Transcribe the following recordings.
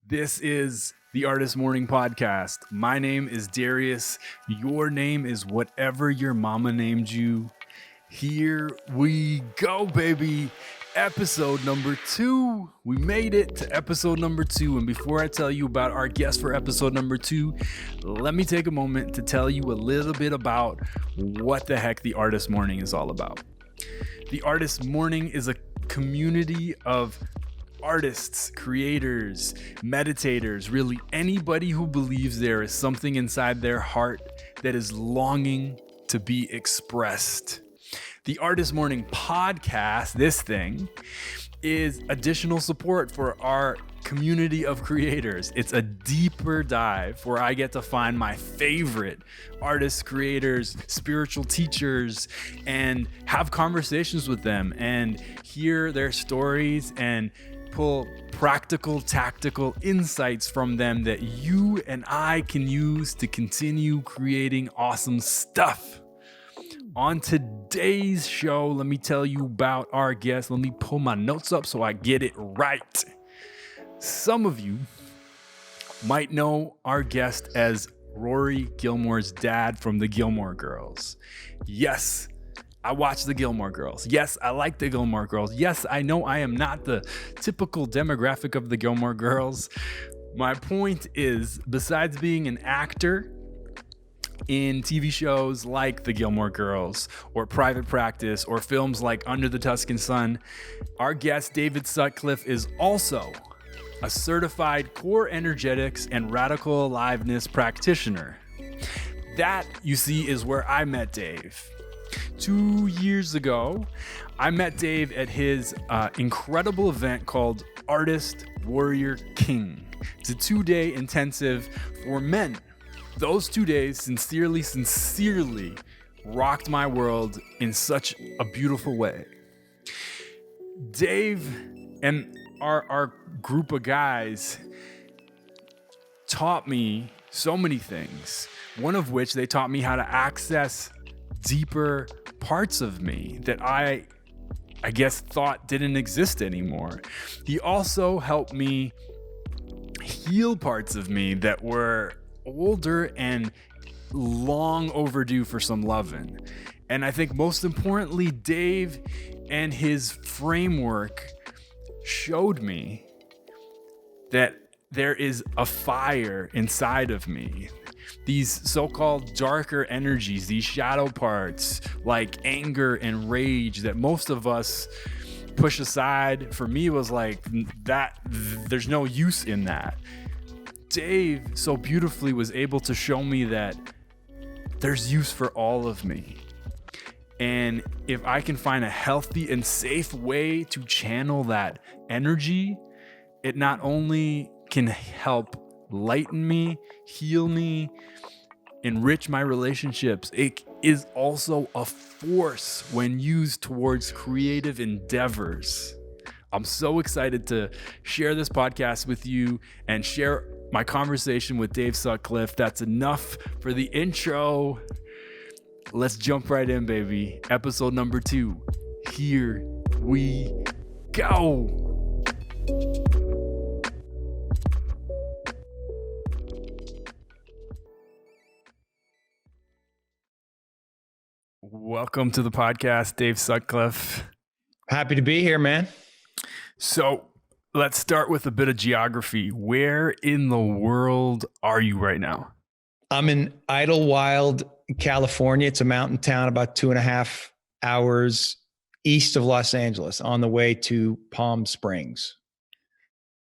This is the Artist Morning Podcast. My name is Darius. Your name is whatever your mama named you. Here we go, baby. Episode number 2. We made it to episode number 2. And before I tell you about our guest for episode number 2, let me take a moment to tell you a little bit about what the heck the Artist Morning is all about. The Artist Morning is a community of artists, creators, meditators, really anybody who believes there is something inside their heart that is longing to be expressed. The Artist Morning Podcast, this thing, is additional support for our community of creators. It's a deeper dive where I get to find my favorite artists, creators, spiritual teachers, and have conversations with them and hear their stories and pull practical, tactical insights from them that you and I can use to continue creating awesome stuff. On today's show, let me tell you about our guest. Let me pull my notes up so I get it right. Some of you might know our guest as Rory Gilmore's dad from the Gilmore Girls. Yes, I watch the Gilmore Girls. Yes, I like the Gilmore Girls. Yes, I know I am not the typical demographic of the Gilmore Girls. My point is, besides being an actor in TV shows like the Gilmore Girls or Private Practice or films like Under The Tuscan Sun, our guest David Sutcliffe is also a certified core energetics and radical aliveness practitioner. That, you see, is where I met Dave. 2 years ago, I met Dave at his incredible event called Artist Warrior King. It's a 2-day intensive for men. Those 2 days sincerely rocked my world in such a beautiful way. Dave and our group of guys taught me so many things, one of which they taught me how to access deeper parts of me that I guess thought didn't exist anymore. He also helped me heal parts of me that were older and long overdue for some loving. And I think most importantly, Dave and his framework showed me that there is a fire inside of me. These so-called darker energies, these shadow parts like anger and rage that most of us push aside, for me was like that, there's no use in that. Dave so beautifully was able to show me that there's use for all of me. And if I can find a healthy and safe way to channel that energy, it not only can help lighten me, heal me, enrich my relationships, it is also a force when used towards creative endeavors. I'm so excited to share this podcast with you and share my conversation with Dave Sutcliffe. That's enough for the intro. Let's jump right in, baby. Episode number 2. Here we go. Welcome to the podcast, Dave Sutcliffe. Happy to be here, man. So let's start with a bit of geography. Where in the world are you right now? I'm in Idlewild, California. It's a mountain town about 2.5 hours east of Los Angeles on the way to Palm Springs.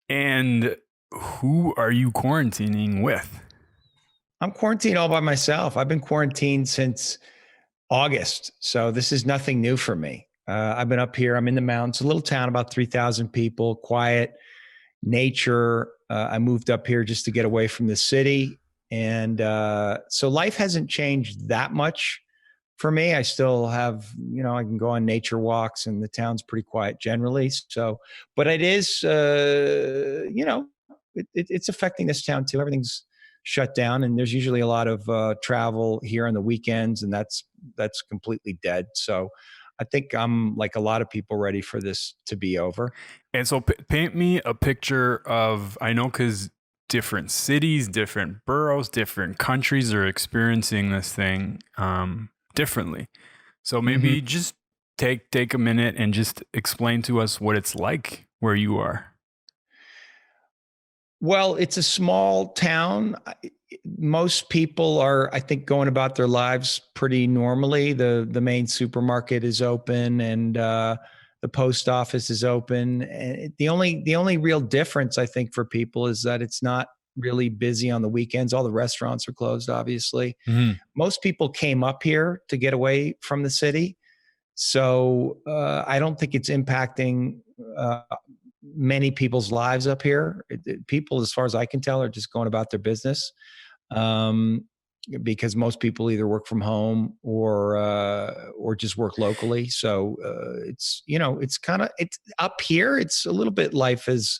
And who are you quarantining with? I'm quarantined all by myself. I've been quarantined since August. So this is nothing new for me. I've been up here. I'm in the mountains, a little town, about 3,000 people, quiet, nature. I moved up here just to get away from the city. And so life hasn't changed that much for me. I still have, I can go on nature walks and the town's pretty quiet generally. So, but it is, it's affecting this town too. Everything's shut down and there's usually a lot of travel here on the weekends, and that's completely dead. So I think I'm, like a lot of people, ready for this to be over. And so paint me a picture of, I know because different cities, different boroughs, different countries are experiencing this thing differently. So maybe just take a minute and just explain to us what it's like where you are. Well, it's a small town. Most people are, I think, going about their lives pretty normally. The main supermarket is open, and the post office is open. And the only real difference, I think, for people is that it's not really busy on the weekends. All the restaurants are closed, obviously. Mm-hmm. Most people came up here to get away from the city, so I don't think it's impacting many people's lives up here. People, as far as I can tell, are just going about their business, um, because most people either work from home or just work locally. So it's up here. It's a little bit life as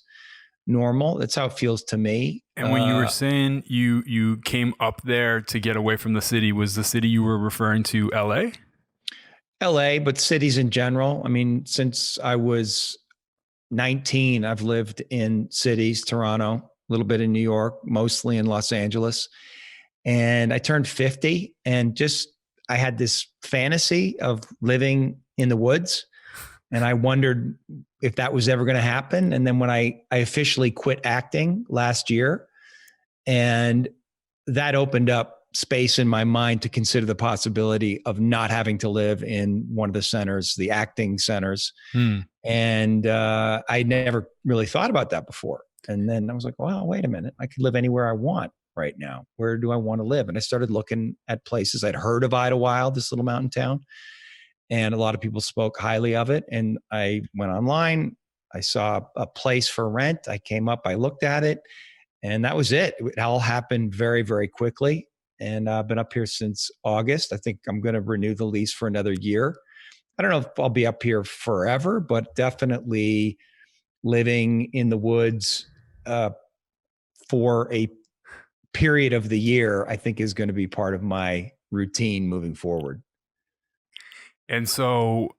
normal. That's how it feels to me. And when you were saying you came up there to get away from the city, was the city you were referring to LA? LA, but cities in general. I mean, since I was 19, I've lived in cities, Toronto, a little bit in New York, mostly in Los Angeles. And I turned 50 and I had this fantasy of living in the woods. And I wondered if that was ever going to happen. And then when I officially quit acting last year, and that opened up space in my mind to consider the possibility of not having to live in one of the centers, the acting centers. And I never really thought about that before. And then I was like, well, wait a minute. I could live anywhere I want right now. Where do I want to live? And I started looking at places. I'd heard of Idlewild, this little mountain town, and a lot of people spoke highly of it. And I went online. I saw a place for rent. I came up, I looked at it, and that was it. It all happened very, very quickly. And I've been up here since August. I think I'm going to renew the lease for another year. I don't know if I'll be up here forever, but definitely living in the woods for a period of the year, I think is going to be part of my routine moving forward. And so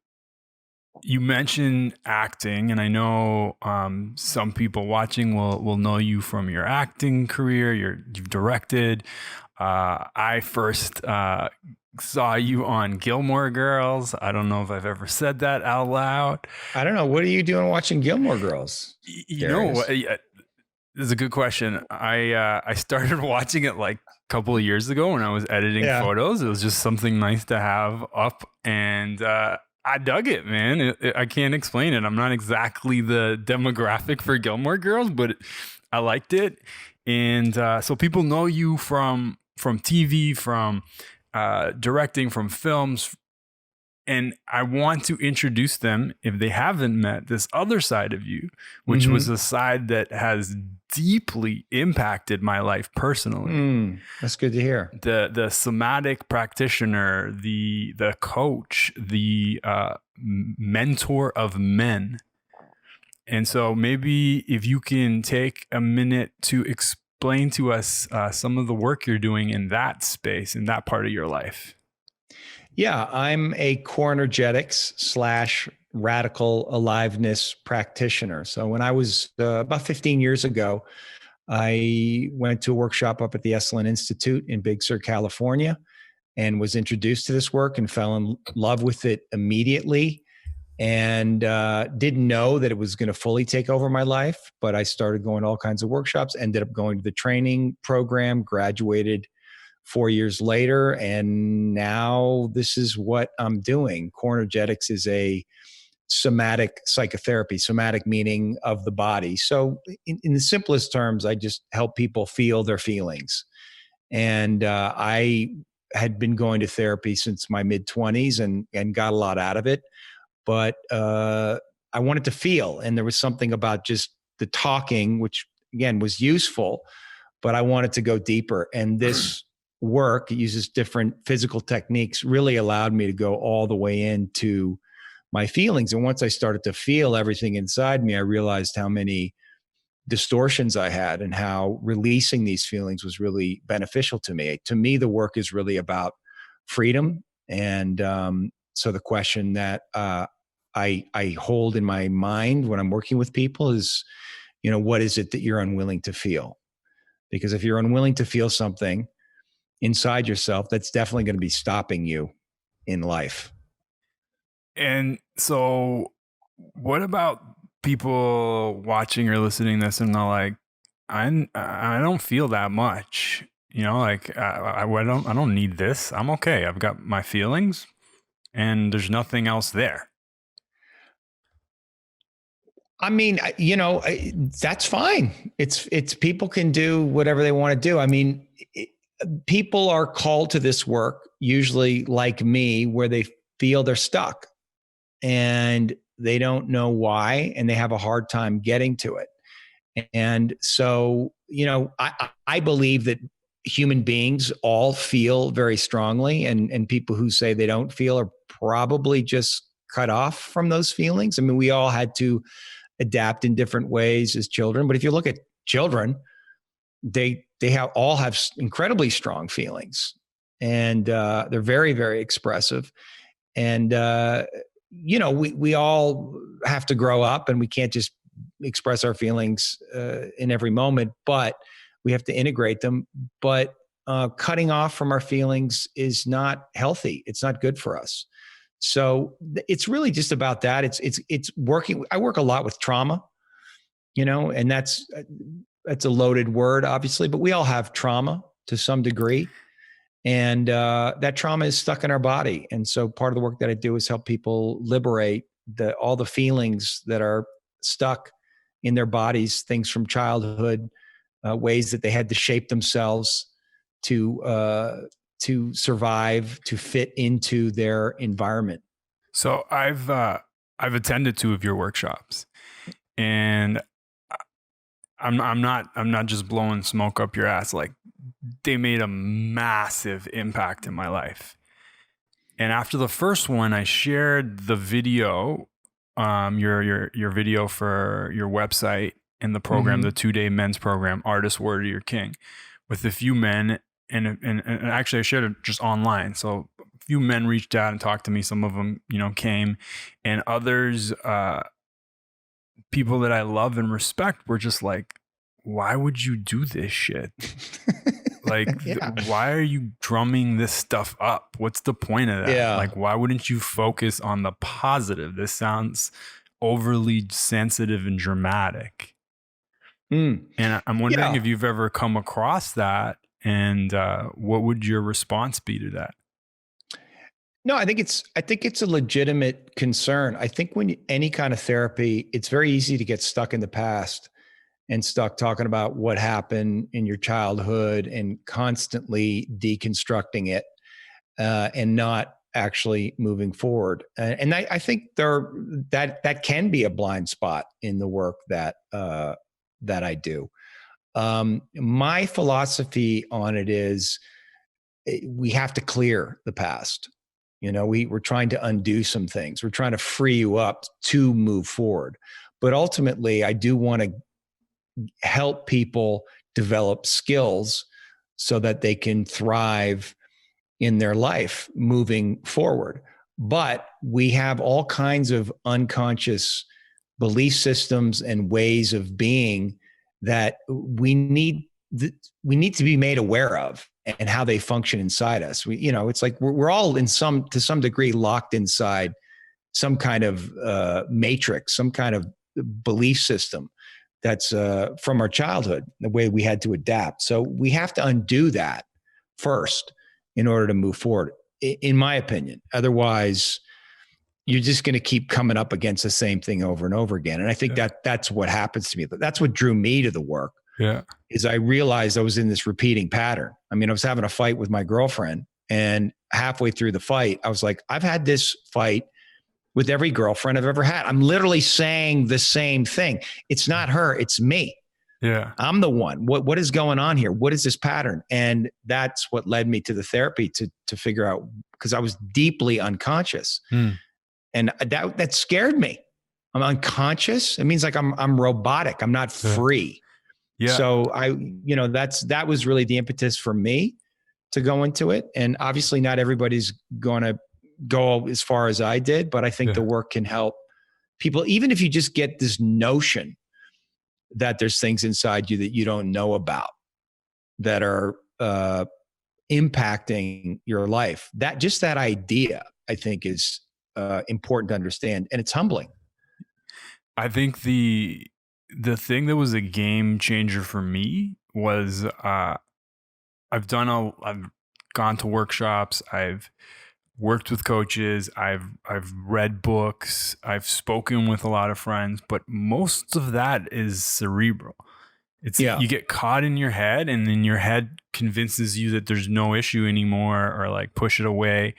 you mentioned acting, and I know some people watching will know you from your acting career. You've directed. I first saw you on Gilmore Girls. I don't know if I've ever said that out loud. I don't know. What are you doing watching Gilmore Girls? You know what? This is a good question. I started watching it like a couple of years ago when I was editing photos. It was just something nice to have up, and I dug it, man. I can't explain it. I'm not exactly the demographic for Gilmore Girls, but I liked it. And so people know you from TV, from directing, from films. And I want to introduce them, if they haven't met, this other side of you, which was a side that has deeply impacted my life personally. That's good to hear. The somatic practitioner, the coach, the mentor of men. And so maybe if you can take a minute to explain to us some of the work you're doing in that space, in that part of your life. Yeah, I'm a core energetics / radical aliveness practitioner. So when I was about 15 years ago, I went to a workshop up at the Esalen Institute in Big Sur, California, and was introduced to this work and fell in love with it immediately, and didn't know that it was going to fully take over my life. But I started going to all kinds of workshops, ended up going to the training program, graduated 4 years later, and now this is what I'm doing. Core energetics is a somatic psychotherapy, somatic meaning of the body. So in the simplest terms, I just help people feel their feelings. And I had been going to therapy since my mid-20s and got a lot out of it. But I wanted to feel, and there was something about just the talking, which again was useful, but I wanted to go deeper. And this work, it uses different physical techniques, really allowed me to go all the way into my feelings. And once I started to feel everything inside me, I realized how many distortions I had and how releasing these feelings was really beneficial to me. To me, the work is really about freedom. And so the question that I hold in my mind when I'm working with people is, what is it that you're unwilling to feel? Because if you're unwilling to feel something inside yourself, that's definitely going to be stopping you in life. And so what about people watching or listening to this and they're like, I don't feel that much, like I don't need this. I'm okay. I've got my feelings and there's nothing else there. I mean, that's fine. It's people can do whatever they want to do. I mean, people are called to this work, usually like me, where they feel they're stuck and they don't know why, and they have a hard time getting to it. And so, I believe that human beings all feel very strongly, and people who say they don't feel are probably just cut off from those feelings. I mean, we all had to adapt in different ways as children, but if you look at children, they all have incredibly strong feelings, and they're very, very expressive. And we all have to grow up, and we can't just express our feelings in every moment, but we have to integrate them. But cutting off from our feelings is not healthy. It's not good for us. So it's really just about that. It's working. I work a lot with trauma, and that's a loaded word, obviously, but we all have trauma to some degree. And that trauma is stuck in our body. And so part of the work that I do is help people liberate all the feelings that are stuck in their bodies, things from childhood, ways that they had to shape themselves to survive, to fit into their environment. So I've attended 2 of your workshops, and I'm not just blowing smoke up your ass. Like, they made a massive impact in my life. And after the first one, I shared the video, your video for your website and the program, the 2-day men's program, Artist Warrior King, with a few men. And actually I shared it just online. So a few men reached out and talked to me. Some of them, came, and others, people that I love and respect were just like, why would you do this shit? Like, why are you drumming this stuff up? What's the point of that? Yeah. Like, why wouldn't you focus on the positive? This sounds overly sensitive and dramatic. And I'm wondering if you've ever come across that, and what would your response be to that? No, I think it's a legitimate concern. I think when any kind of therapy, it's very easy to get stuck in the past and stuck talking about what happened in your childhood and constantly deconstructing it and not actually moving forward. And I think that can be a blind spot in the work that I do. My philosophy on it is we have to clear the past. We're trying to undo some things. We're trying to free you up to move forward. But ultimately, I do want to help people develop skills so that they can thrive in their life moving forward. But we have all kinds of unconscious belief systems and ways of being that we need to be made aware of, and how they function inside us. It's like we're all to some degree locked inside some kind of matrix, some kind of belief system that's from our childhood, the way we had to adapt. So we have to undo that first in order to move forward, in my opinion. Otherwise, you're just going to keep coming up against the same thing over and over again. And I think that's what happens to me. That's what drew me to the work. Yeah. Is I realized I was in this repeating pattern. I mean, I was having a fight with my girlfriend, and halfway through the fight, I was like, I've had this fight with every girlfriend I've ever had. I'm literally saying the same thing. It's not her, it's me. Yeah. I'm the one. What is going on here? What is this pattern? And that's what led me to the therapy to figure out, because I was deeply unconscious. And that scared me. I'm unconscious. It means like I'm robotic. I'm not free. Yeah. So that was really the impetus for me to go into it. And obviously not everybody's going to go as far as I did, but I think the work can help people, even if you just get this notion that there's things inside you that you don't know about that are impacting your life. That just that idea, I think, is important to understand, and it's humbling. I think the thing that was a game changer for me was I've gone to workshops, I've worked with coaches, I've read books, I've spoken with a lot of friends, but most of that is cerebral. You get caught in your head, and then your head convinces you that there's no issue anymore, or like push it away.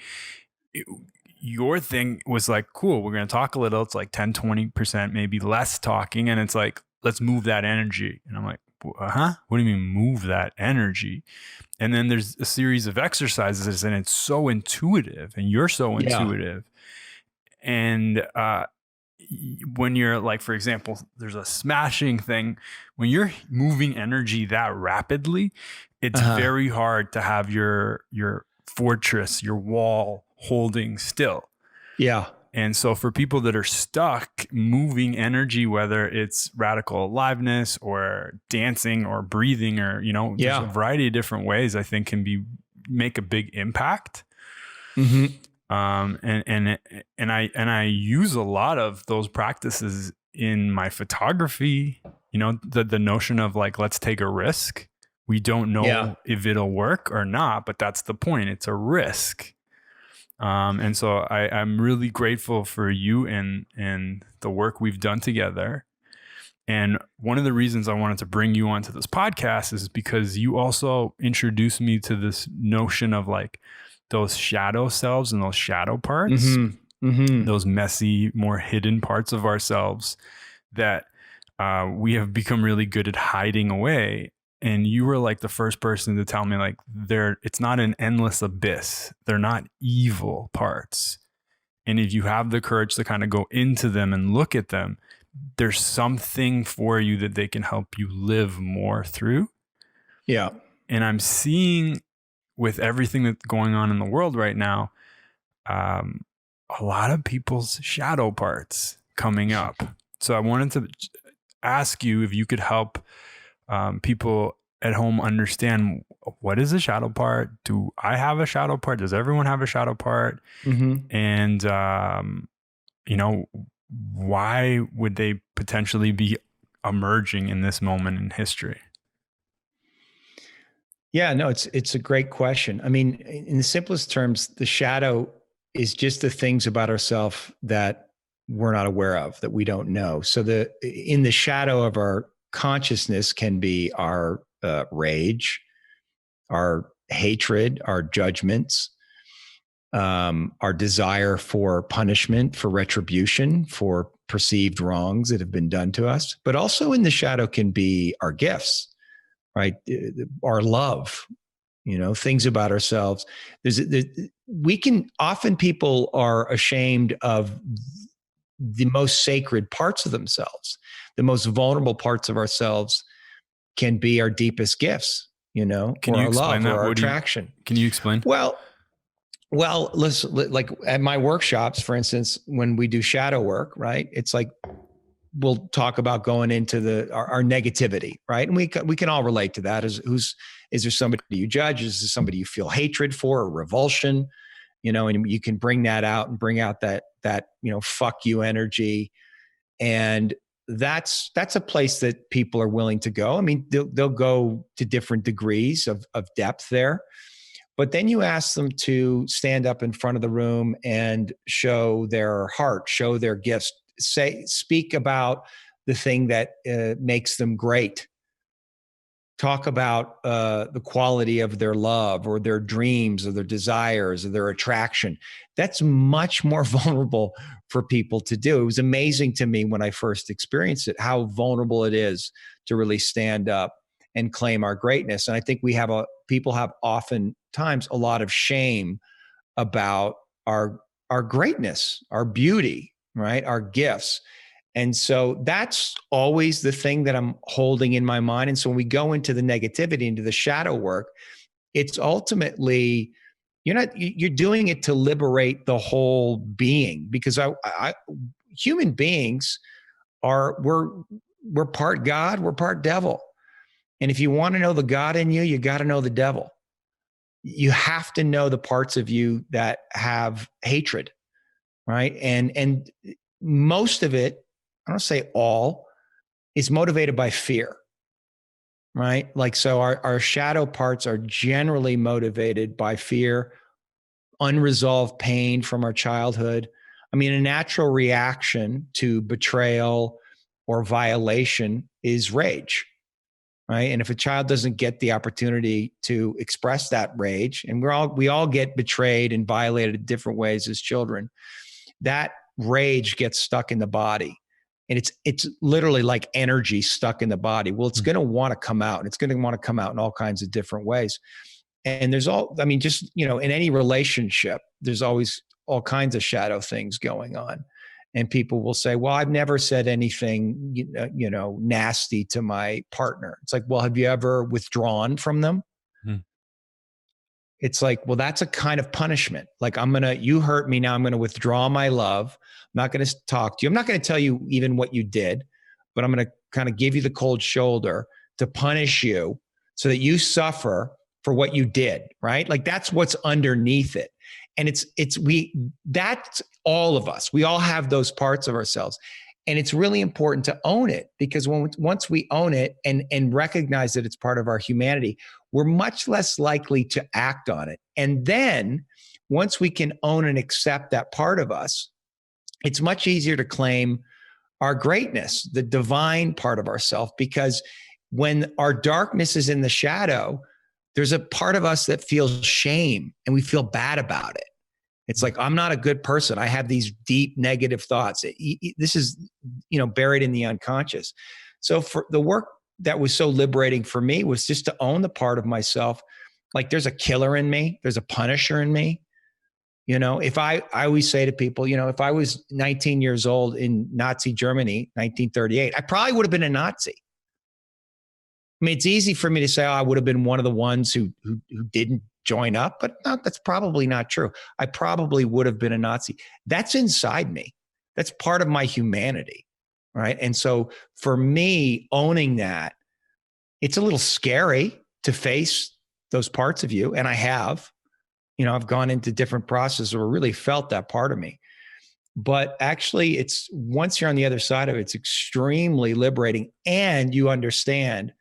Your thing was like, cool, we're going to talk a little. It's like 10, 20%, maybe less talking. And it's like, let's move that energy. And I'm like, what do you mean move that energy? And then there's a series of exercises, and it's so intuitive, and you're so intuitive. And when you're like, for example, there's a smashing thing. When you're moving energy that rapidly, it's very hard to have your fortress, your wall holding still. Yeah. And so for people that are stuck moving energy, whether it's radical aliveness or dancing or breathing, or, there's a variety of different ways I think can make a big impact. Mm-hmm. And I use a lot of those practices in my photography, the notion of like, let's take a risk. We don't know if it'll work or not, but that's the point. It's a risk. And so I'm really grateful for you and the work we've done together. And one of the reasons I wanted to bring you onto this podcast is because you also introduced me to this notion of like those shadow selves and those shadow parts, those messy, more hidden parts of ourselves that we have become really good at hiding away. And you were like the first person to tell me like it's not an endless abyss. They're not evil parts. And if you have the courage to kind of go into them and look at them, there's something for you that they can help you live more through. Yeah. And I'm seeing with everything that's going on in the world right now, a lot of people's shadow parts coming up. So I wanted to ask you if you could help people at home understand, what is a shadow part? Do I have a shadow part? Does everyone have a shadow part? And, why would they potentially be emerging in this moment in history? Yeah, no, it's a great question. I mean, in the simplest terms, the shadow is just the things about ourselves that we're not aware of, that we don't know. So in the shadow of our consciousness can be our rage, our hatred, our judgments, our desire for punishment, for retribution, for perceived wrongs that have been done to us. But also in the shadow can be our gifts, right? Our love, things about ourselves. Often people are ashamed of the most sacred parts of themselves. The most vulnerable parts of ourselves can be our deepest gifts, Can or you our explain love that? or our attraction. Can you explain? Well, listen, like at my workshops, for instance, when we do shadow work, right? It's like, we'll talk about going into our negativity, right? And we can all relate to that. Is there somebody you judge? Is there somebody you feel hatred for or revulsion? And you can bring that out and bring out that fuck you energy. And that's a place that people are willing to go. I mean, they'll go to different degrees of depth there. But then you ask them to stand up in front of the room and show their heart, show their gifts, speak about the thing that makes them great. Talk about the quality of their love or their dreams or their desires or their attraction. That's much more vulnerable for people to do. It was amazing to me when I first experienced it, how vulnerable it is to really stand up and claim our greatness. And I think people have oftentimes a lot of shame about our greatness, our beauty, right? Our gifts. And so that's always the thing that I'm holding in my mind. And so when we go into the negativity, into the shadow work, it's ultimately you're doing it to liberate the whole being, because human beings we're part God, we're part devil. And if you want to know the God in you, you got to know the devil. You have to know the parts of you that have hatred, right? And most of it, I don't say all, is motivated by fear, right? Like, so our shadow parts are generally motivated by fear, unresolved pain from our childhood. I mean, a natural reaction to betrayal or violation is rage, right? And if a child doesn't get the opportunity to express that rage, and we all get betrayed and violated in different ways as children, that rage gets stuck in the body. And it's literally like energy stuck in the body. Well, it's going to want to come out, and it's going to want to come out in all kinds of different ways. And just, in any relationship, there's always all kinds of shadow things going on. And people will say, well, I've never said anything, nasty to my partner. It's like, well, have you ever withdrawn from them? It's like, well, that's a kind of punishment. Like, you hurt me. Now I'm going to withdraw my love. I'm not going to talk to you. I'm not going to tell you even what you did, but I'm going to kind of give you the cold shoulder to punish you so that you suffer for what you did, right? Like, that's what's underneath it. And that's all of us. We all have those parts of ourselves. And it's really important to own it, because once we own it and recognize that it's part of our humanity, we're much less likely to act on it. And then once we can own and accept that part of us, it's much easier to claim our greatness, the divine part of ourself, because when our darkness is in the shadow, there's a part of us that feels shame and we feel bad about it. It's like, I'm not a good person. I have these deep negative thoughts. This is, buried in the unconscious. So for the work that was so liberating for me was just to own the part of myself. Like, there's a killer in me. There's a punisher in me. If I always say to people, if I was 19 years old in Nazi Germany, 1938, I probably would have been a Nazi. I mean, it's easy for me to say, I would have been one of the ones who didn't join up, but no, that's probably not true. I probably would have been a Nazi. That's inside me. That's part of my humanity, right? And so for me, owning that, it's a little scary to face those parts of you. And I have, I've gone into different processes where I really felt that part of me. But actually, it's once you're on the other side of it, it's extremely liberating, and you understand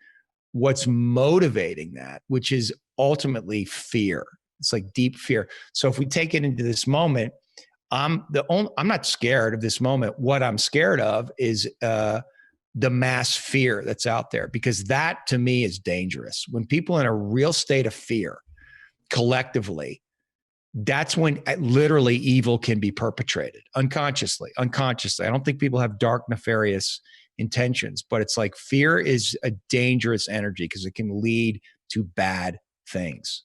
what's motivating that, which is ultimately fear. It's like deep fear. So if we take it into this moment, I'm not scared of this moment. What I'm scared of is the mass fear that's out there, because that to me is dangerous. When people are in a real state of fear collectively, that's when literally evil can be perpetrated unconsciously. I don't think people have dark, nefarious intentions, but it's like fear is a dangerous energy because it can lead to bad things.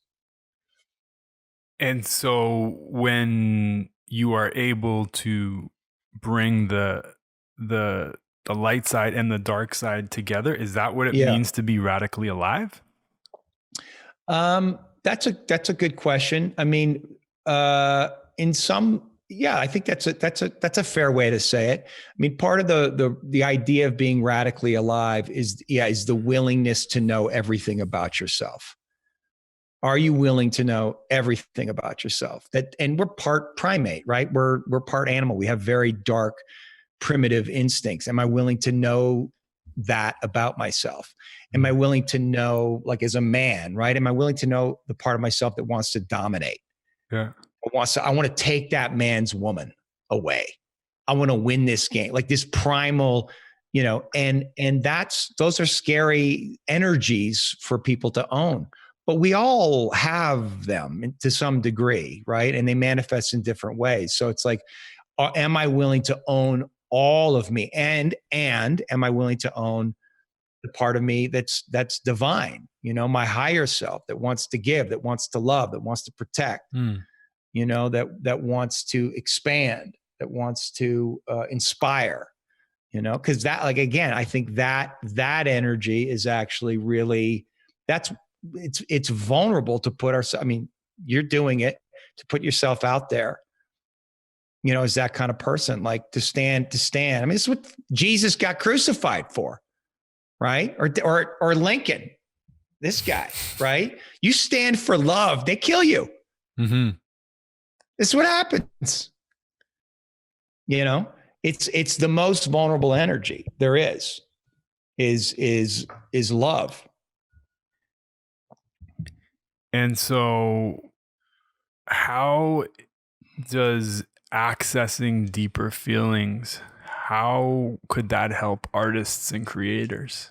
And so when you are able to bring the light side and the dark side together, is that what it means to be radically alive? That's a good question. I mean, in some, I think that's a fair way to say it. I mean, part of the idea of being radically alive is the willingness to know everything about yourself. Are you willing to know everything about yourself? And we're part primate, right? We're part animal. We have very dark, primitive instincts. Am I willing to know that about myself? Am I willing to know, like, as a man, right? Am I willing to know the part of myself that wants to dominate? Yeah. I want to take that man's woman away. I want to win this game, like this primal, and those are scary energies for people to own, but we all have them to some degree, right? And they manifest in different ways. So it's like, am I willing to own all of me? And am I willing to own the part of me that's divine, my higher self that wants to give, that wants to love, that wants to protect, that wants to expand, that wants to inspire, because that, like, again, I think that energy is actually really, it's vulnerable to put ourselves, I mean, you're doing it, to put yourself out there, you know, as that kind of person, like to stand. I mean, this is what Jesus got crucified for, right? Or Lincoln, this guy, right? You stand for love, they kill you. Mm-hmm. This is what happens. You know, it's the most vulnerable energy there is love. And so how does accessing deeper feelings, how could that help artists and creators?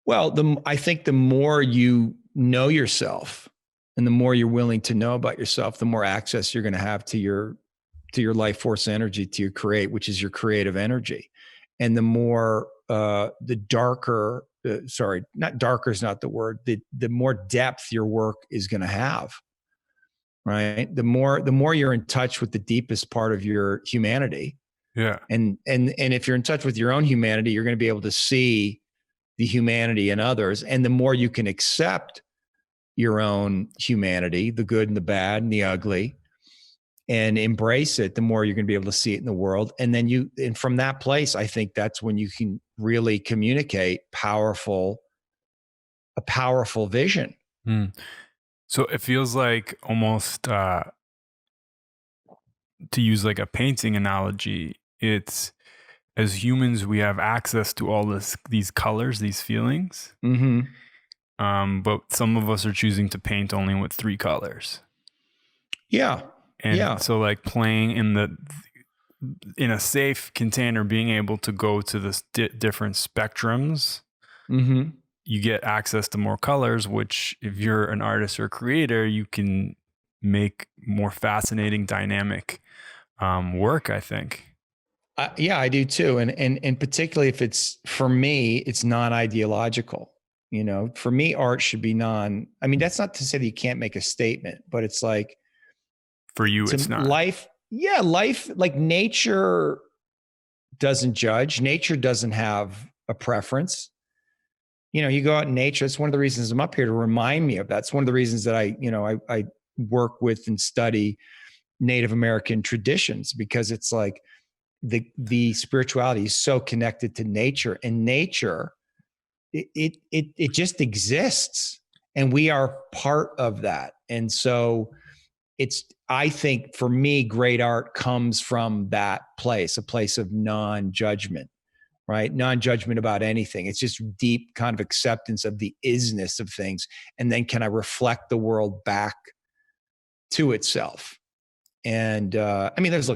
Well, I think the more you know yourself and the more you're willing to know about yourself, the more access you're going to have to your life force energy, to your create, which is your creative energy. And the more, the darker, not darker is not the word, the more depth your work is going to have, right? The more you're in touch with the deepest part of your humanity. Yeah. And if you're in touch with your own humanity, you're going to be able to see the humanity in others. And the more you can accept your own humanity, the good and the bad and the ugly, and embrace it, the more you're going to be able to see it in the world. And then and from that place, I think that's when you can really communicate a powerful vision. Mm. So it feels like almost, to use like a painting analogy, it's, as humans, we have access to all these colors, these feelings. Mm-hmm. But some of us are choosing to paint only with 3 colors. Yeah. And so like playing in a safe container, being able to go to this different spectrums, mm-hmm. you get access to more colors, which if you're an artist or creator, you can make more fascinating, dynamic work, I think. Yeah, I do too. And particularly if it's, for me, it's non-ideological. You know, for me, art should be I mean, that's not to say that you can't make a statement, but it's like, for you, it's not. Life, like nature doesn't judge. Nature doesn't have a preference. You know, you go out in nature. It's one of the reasons I'm up here, to remind me of that. It's one of the reasons that I work with and study Native American traditions, because it's like the spirituality is so connected to nature, and nature, it just exists, and we are part of that. And so I think for me, great art comes from that place, a place of non-judgment, right? Non-judgment about anything. It's just deep kind of acceptance of the isness of things. And then can I reflect the world back to itself? And I mean, there's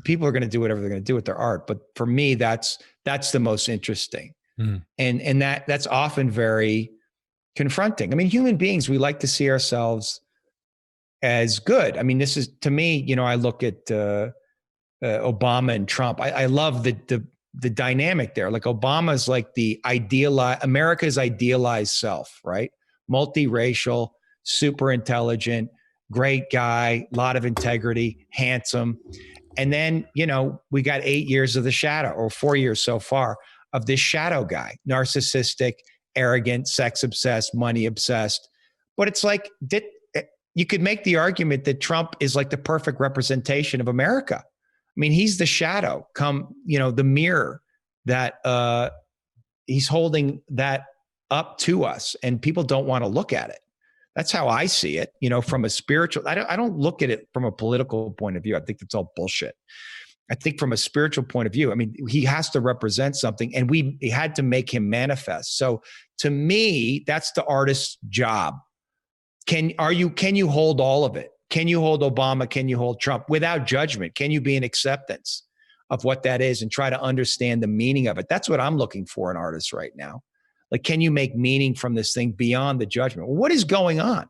people are going to do whatever they're going to do with their art, but for me, that's the most interesting. Mm. And that's often very confronting. I mean, human beings, we like to see ourselves as good. I mean, this is, to me, you know, I look at Obama and Trump. I love the dynamic there. Like Obama's like America's idealized self, right? Multiracial, super intelligent, great guy, lot of integrity, handsome. And then, you know, we got 8 years of the shadow, or 4 years so far, of this shadow guy, narcissistic, arrogant, sex obsessed, money obsessed. But it's like, you could make the argument that Trump is like the perfect representation of America. I mean, he's the shadow, the mirror that he's holding that up to us, and people don't want to look at it. That's how I see it, you know, from a spiritual. I don't look at it from a political point of view. I think that's all bullshit. I think from a spiritual point of view, I mean, he has to represent something, and we had to make him manifest. So to me, that's the artist's job. Can you hold all of it? Can you hold Obama? Can you hold Trump without judgment? Can you be in acceptance of what that is and try to understand the meaning of it? That's what I'm looking for in artists right now. Like, can you make meaning from this thing beyond the judgment? Well, what is going on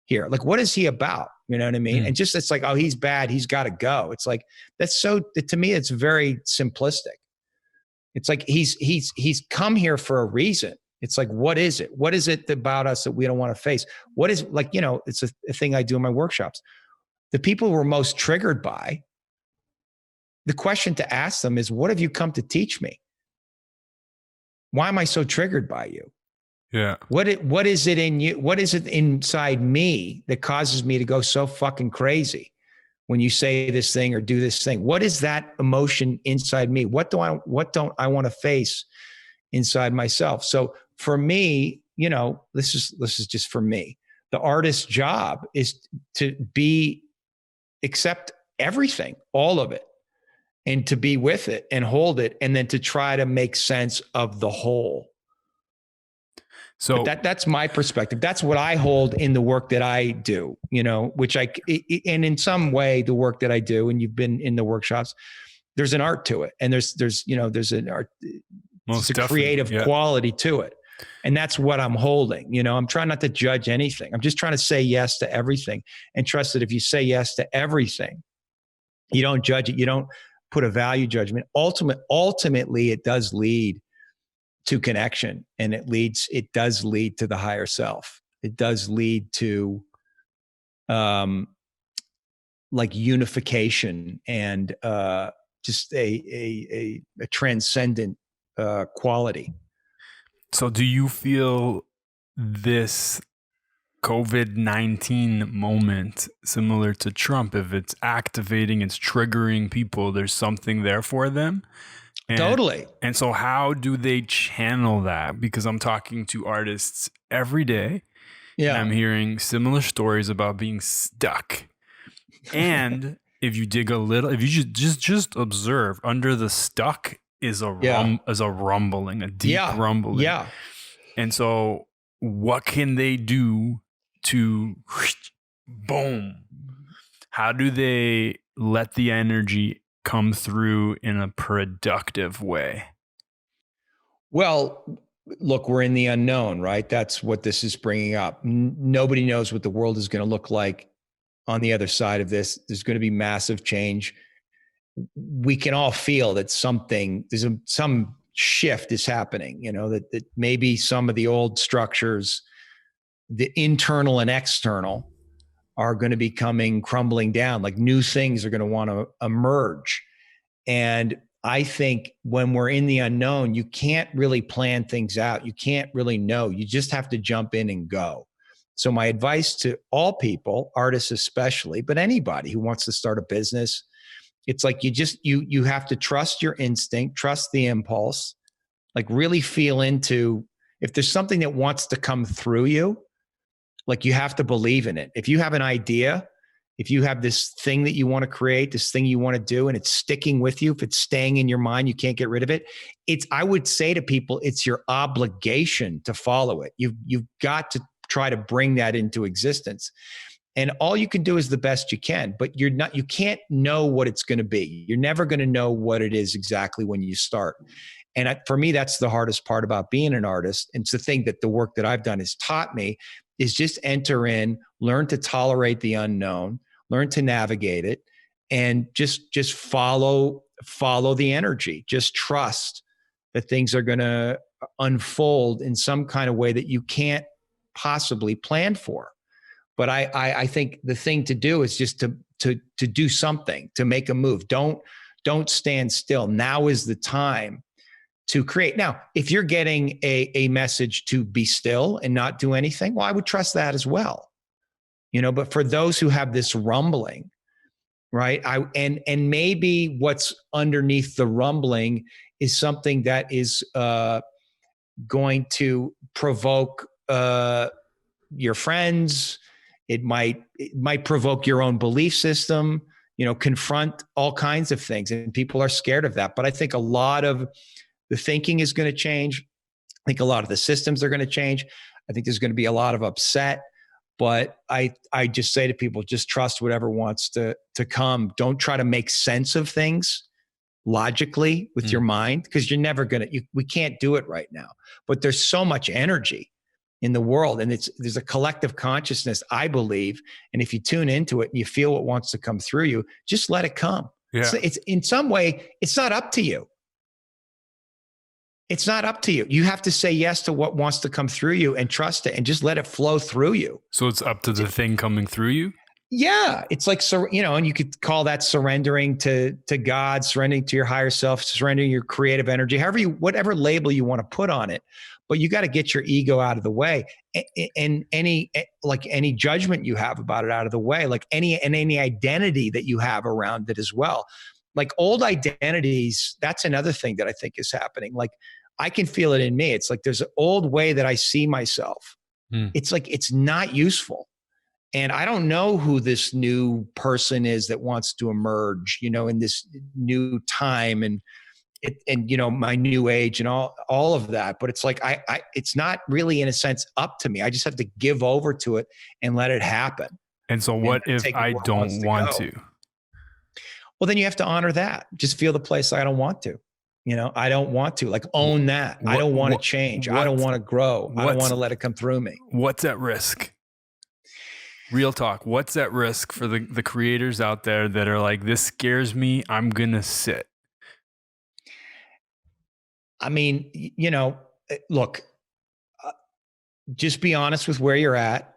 here? Like, what is he about? You know what I mean? And just, it's like, oh, he's bad, he's got to go. It's like, to me, it's very simplistic. It's like, he's come here for a reason. It's like, what is it? What is it about us that we don't want to face? What is, like, you know, it's a thing I do in my workshops. The people who are most triggered by, the question to ask them is, what have you come to teach me? Why am I so triggered by you? Yeah. What is it in you? What is it inside me that causes me to go so fucking crazy when you say this thing or do this thing? What is that emotion inside me? What don't I want to face inside myself? So for me, this is just for me. The artist's job is to accept everything, all of it, and to be with it and hold it, and then to try to make sense of the whole. So But that's my perspective. That's what I hold in the work that I do, and in some way the work that I do, and you've been in the workshops, there's an art to it. And there's an art, it's a creative quality to it. And that's what I'm holding. I'm trying not to judge anything. I'm just trying to say yes to everything and trust that if you say yes to everything, you don't judge it. You don't put a value judgment. Ultimately, it does lead to connection, and it does lead to the higher self. It does lead to like unification and just a transcendent quality. So do you feel this COVID-19 moment similar to Trump? If it's activating, it's triggering people, there's something there for them? Totally. And so how do they channel that? Because I'm talking to artists every day. Yeah. And I'm hearing similar stories about being stuck. And if you dig a little, if you just observe, under the stuck is a rumbling, a deep rumbling. Yeah. And so what can they do to boom? How do they let the energy come through in a productive way? Well, look, we're in the unknown, right? That's what this is bringing up. Nobody knows what the world is going to look like on the other side of this. There's going to be massive change. We can all feel that some shift is happening, that maybe some of the old structures, the internal and external, are going to be crumbling down. Like new things are going to want to emerge. And I think when we're in the unknown, you can't really plan things out. You can't really know. You just have to jump in and go. So my advice to all people, artists especially, but anybody who wants to start a business, it's like you have to trust your instinct, trust the impulse, like really feel into, if there's something that wants to come through you, like you have to believe in it. If you have an idea, if you have this thing that you want to create, this thing you want to do, and it's sticking with you, if it's staying in your mind, you can't get rid of it. I would say to people, it's your obligation to follow it. You've got to try to bring that into existence. And all you can do is the best you can, but you can't know what it's going to be. You're never going to know what it is exactly when you start. And for me, that's the hardest part about being an artist. And it's the thing that the work that I've done has taught me, is just enter in, learn to tolerate the unknown, learn to navigate it, and just follow the energy. Just trust that things are going to unfold in some kind of way that you can't possibly plan for. But I think the thing to do is just to do something, to make a move. Don't stand still. Now is the time to create. Now, if you're getting a message to be still and not do anything, well, I would trust that as well. But for those who have this rumbling, right? And maybe what's underneath the rumbling is something that is going to provoke your friends. It might provoke your own belief system, confront all kinds of things. And people are scared of that. But I think a lot of the thinking is going to change. I think a lot of the systems are going to change. I think there's going to be a lot of upset. But I just say to people, just trust whatever wants to come. Don't try to make sense of things logically with your mind, because you're never going to, we can't do it right now. But there's so much energy in the world, and there's a collective consciousness, I believe. And if you tune into it and you feel what wants to come through you, just let it come. Yeah. It's in some way, it's not up to you. It's not up to you. You have to say yes to what wants to come through you and trust it and just let it flow through you. So it's up to the thing coming through you? Yeah. It's like, and you could call that surrendering to God, surrendering to your higher self, surrendering your creative energy, whatever label you want to put on it. but you got to get your ego out of the way, and any judgment you have about it out of the way, like any identity that you have around it as well. Like old identities, that's another thing that I think is happening. Like I can feel it in me. It's like there's an old way that I see myself. It's like it's not useful. And I don't know who this new person is that wants to emerge, in this new time and my new age and all of that. But it's like it's not really in a sense up to me. I just have to give over to it and let it happen. And so what if I don't want to? Well, then you have to honor that. Just feel the place I don't want to. I don't want to, like, own that. I don't want to change. I don't want to grow. I don't want to let it come through me. What's at risk? Real talk. What's at risk for the creators out there that are like, this scares me, I'm going to sit? I mean, look, just be honest with where you're at.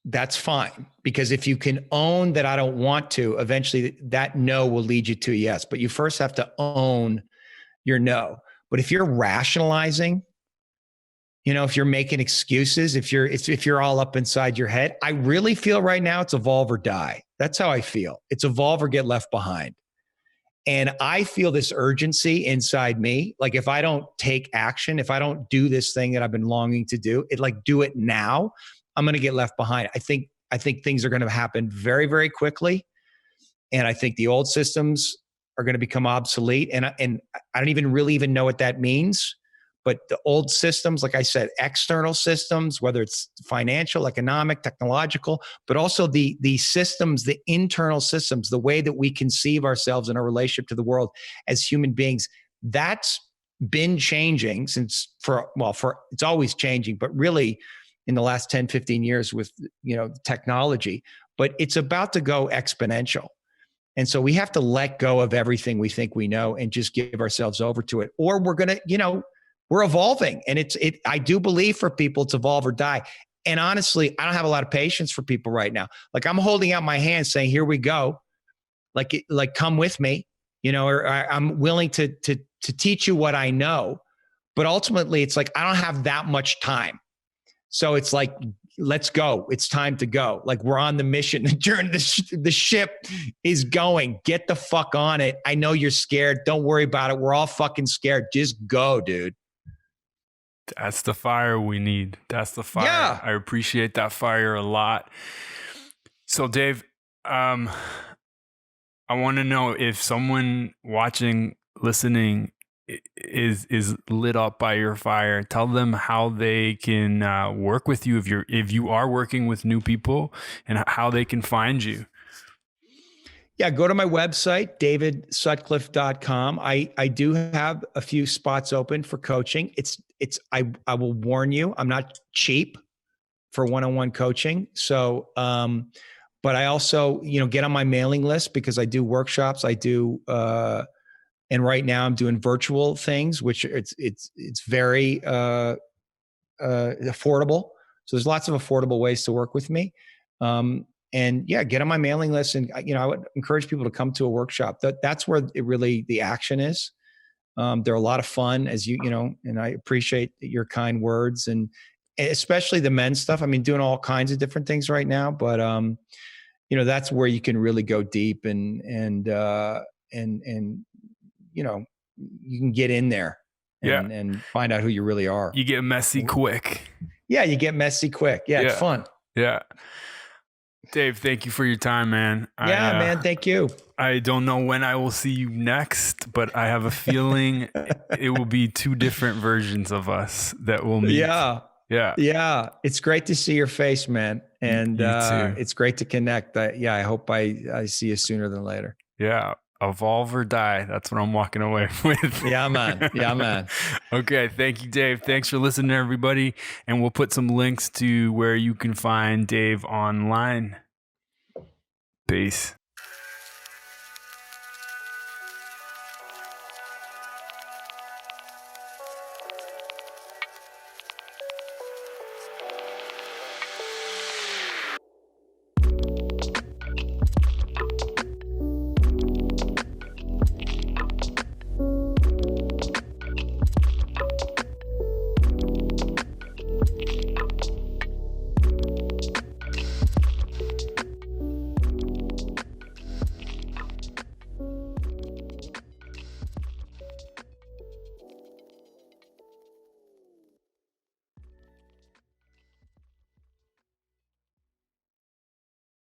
That's fine. Because if you can own that I don't want to, eventually that no will lead you to yes. But you first have to own your no. But if you're rationalizing, if you're making excuses, if you're all up inside your head, I really feel right now it's evolve or die. That's how I feel. It's evolve or get left behind. And I feel this urgency inside me. Like if I don't take action, if I don't do this thing that I've been longing to do, do it now, I'm going to get left behind. I think things are going to happen very, very quickly. And I think the old systems are going to become obsolete. And I don't even know what that means. But the old systems, like I said, external systems, whether it's financial, economic, technological, but also the systems, the internal systems, the way that we conceive ourselves in our relationship to the world as human beings, that's been changing it's always changing, but really in the last 10, 15 years with, technology, but it's about to go exponential. And so we have to let go of everything we think we know and just give ourselves over to it. Or we're going to, we're evolving. And I do believe for people it's evolve or die. And honestly, I don't have a lot of patience for people right now. Like I'm holding out my hand saying, here we go. Like come with me, or I'm willing to teach you what I know. But ultimately it's like, I don't have that much time. So it's like, let's go. It's time to go. Like we're on the mission. The ship is going. Get the fuck on it. I know you're scared. Don't worry about it. We're all fucking scared. Just go, dude. That's the fire we need. That's the fire. Yeah. I appreciate that fire a lot. So Dave, I want to know if someone watching, listening is lit up by your fire. Tell them how they can work with you if you are working with new people, and how they can find you. Yeah, go to my website, davidsutcliffe.com. I do have a few spots open for coaching. I will warn you, I'm not cheap for one-on-one coaching. So, but I also, get on my mailing list because I do workshops. I do, and right now I'm doing virtual things, which it's very affordable. So there's lots of affordable ways to work with me. And yeah, get on my mailing list. And, I would encourage people to come to a workshop. That's where the action is. They're a lot of fun, as and I appreciate your kind words, and especially the men's stuff. I mean, doing all kinds of different things right now, but, that's where you can really go deep and you can get in there and find out who you really are. You get messy quick. Yeah, you get messy quick. Yeah, it's fun. Yeah. Dave, thank you for your time, man. Yeah, man, thank you. I don't know when I will see you next, but I have a feeling it will be two different versions of us that will meet. Yeah. It's great to see your face, man. And it's great to connect. I hope I see you sooner than later. Yeah. Evolve or die. That's what I'm walking away with. Yeah, man. Okay. Thank you, Dave. Thanks for listening, everybody. And we'll put some links to where you can find Dave online. Peace.